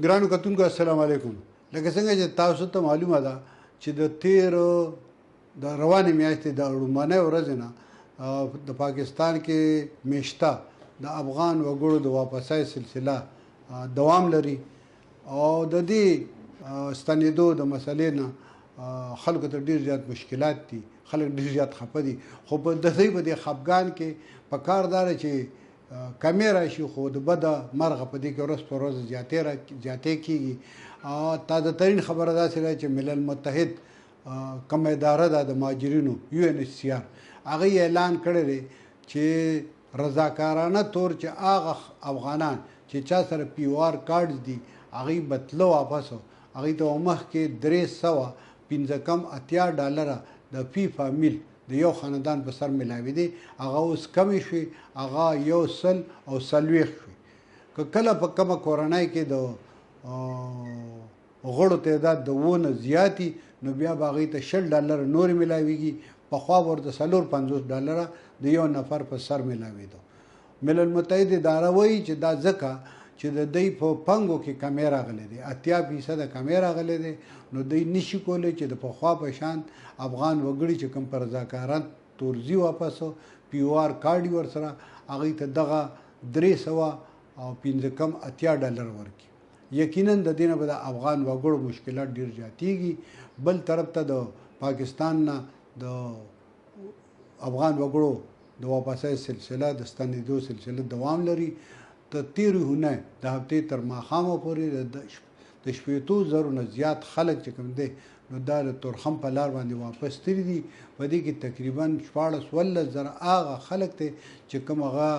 ګرانو کتونکو السلام علیکم. لکه څنګه چې تاسو ته معلومه ده چې د روانې میاشتې د لومړنۍ ورځې نه د پاکستان کې میشته د افغان وګړو د واپسۍ سلسله دوام لري او د دې ستنېدو د مسلې نه خلکو ته ډېر زیات مشکلات دي، خلک ډېر زیات خفه دي، خو په دوی په دې خفګان کې پکار دا ده چې کمې راشي، خو د بده مرغه په دې کې ورځ په ورځ زیاتې کېږي. تازه ترین خبره داسې ده چې ملل متحد کومه اداره ده د مهاجرینو UNHCR هغه اعلان کړی دی چې رضاکارانه طور چې هغه افغانان چې چا سره POR کارډ دي هغوی به تله واپس هغوی ته مخکې $380 د فی فامیل د یو خاندان په سر ملاوي دي، هغه اوس کمې شوي، هغه 140 شوي. که کله په کومه کورنۍ کې د غړو تعداد د 2 نه زیاتي نو بیا به هغوی ته $60 نورې ملاویږي، پخوا ورته $450 د یو نفر په سر ملاوېدو. ملل متحد اداره وایي چې دا ځکه چې د دوی په پنګو کې کمی راغلی دی، 80% کمی راغلی دی، نو دوی نشي کولی چې د پخوا په شان افغان وګړي چې کوم په رضاکاران تورزي واپس POR کارډ یې ورسره هغوی ته دغه $380 ورکړي. یقینا د دې نه به د افغان وګړو مشکلات ډېر زیاتېږي. بل طرف ته د پاکستان نه د افغان وګړو د واپسۍ سلسله د ستنېدو سلسله دوام لري. د تېرې اونۍ د هفتې تر ماښامه پورې د 80,000 نه زیات خلک چې کوم دی نو دا د تورخم په لار باندې واپس تللي دي. په دې کې تقریبا 14,000 هغه خلک دی چې کوم هغه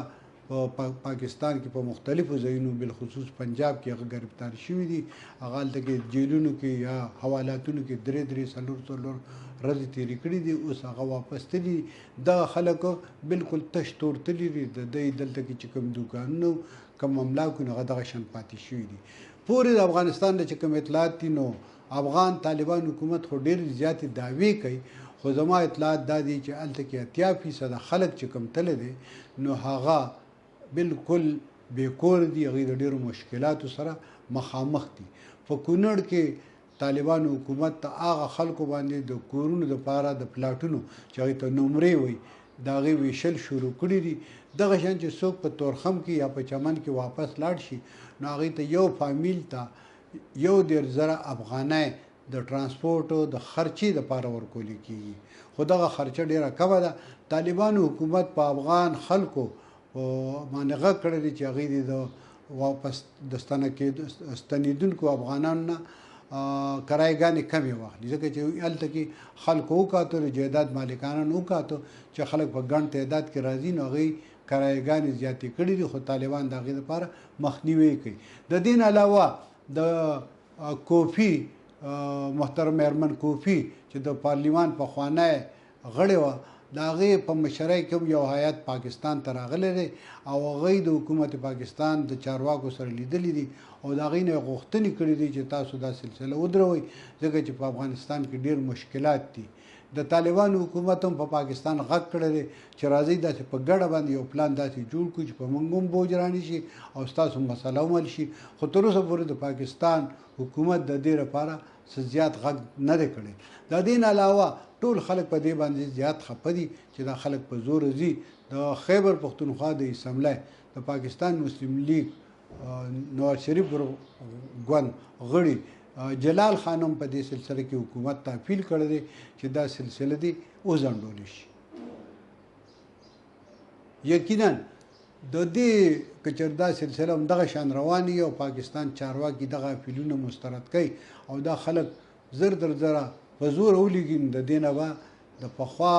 په پاکستان کې په مختلفو ځایونو بالخصوص پنجاب کې هغه گرفتار شوي دي، هغه هلته کې جیلونو کې یا حوالاتونو کې 3-4 ورځې تېرې کړي دي، اوس هغه واپس تللي دي. دغه خلکو بالکل تش تور تللي دي، د دوی دلته کې چې کوم دوکانونه کوم املاک هغه دغه شان پاتې شوي دي. پورې د افغانستان نه چې کوم اطلاعات دي نو افغان طالبان حکومت خو ډېرې زیاتې دعوې کوي، خو زما اطلاعات دا دي چې هلته کې 80% خلک چې کوم تللی دی نو هغه بالکل بیکور دي، هغوی د ډېرو مشکلاتو سره مخامخ دي. په کونړ کې طالبانو حکومت ته هغه خلکو باندې د کورونو دپاره د پلاټونو چې هغوی ته نمرې وایي د هغې ویشل شروع کړي دي. دغه شان چې څوک په تورخم کې یا په چمن کې واپس لاړ شي نو هغوی ته یو فامیل ته 1,000 افغانۍ د ټرانسپورټ او د خرچې دپاره ورکولی کېږي، خو دغه خرچه ډېره کمه ده. طالبانو حکومت په افغان خلکو باندې غږ کړی دی چې هغوی د واپس د ستنېدونکو افغانانو نه کرایهګانې کمې واخلي، ځکه چې هلته کې خلکو وکاتو، د جایداد مالکانو وکاتو چې خلک په ګڼ تعداد کې راځي نو هغوی کرایهګانې زیاتې کړي دي، خو طالبان د هغې لپاره مخنیوی کوي. د دې نه علاوه د کوفي محترم میرمن کوفي چې د پارلیمان پخوانی غړې وه د هغې په مشرۍ کې یو هیات پاکستان ته راغلی دی او هغوی د حکومت پاکستان د چارواکو سره لیدلي دي او د هغوی نه یې غوښتنې کړي دي چې تاسو دا سلسله ودروئ، ځکه چې په افغانستان کې ډېر مشکلات دي. د طالبانو حکومت هم په پاکستان غږ کړی دی چې راځئ داسې په ګډه باندې یو پلان داسې جوړ کړو چې په موږ هم بوج رانشي او ستاسو مسله هم حل شي، خو تر اوسه پورې د پاکستان حکومت د دې لپاره څه زیات غږ نه دی کړی. د دې نه علاوه ټول خلک په دې باندې زیات خفه دي چې دا خلک په زور ځي. د خیبر پښتونخوا د اسمبلی د پاکستان مسلم لیگ نواز شریف ګوند غړي جلال خان هم په دې سلسله کې حکومت ته اپیل کړی دی چې دا سلسله دې وځنډولی شي. یقینا د دې که چېرې دا سلسله هم دغه شان روانې او پاکستان چارواکي دغه اپیلونه مسترد کوي او دا خلک زر در زره په زور ولیږي، د دې نه به د پخوا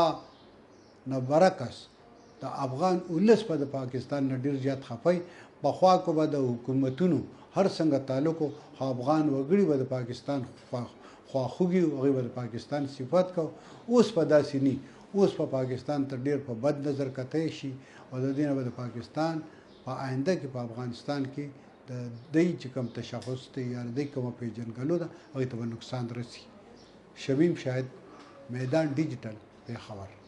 نه برعکس د افغان ولس په د پاکستان نه ډېر زیات خفه. پخوا کو به د حکومتونو هر څنګه تعلق و افغان وګړي به د پاکستان خواخوږي هغوی به د پاکستان صفت کو. اوس په داسې نه، اوس په پاکستان ته ډېر په بد نظر کتی شي او د دې نه به د پاکستان په آینده کې په افغانستان کې د دوی چې کوم تشخص دی یا د دوی کومه پیژنګلو ده هغوی ته به نقصان رسي. شمیم شاهد، میدان ډیجیټل، پېښور.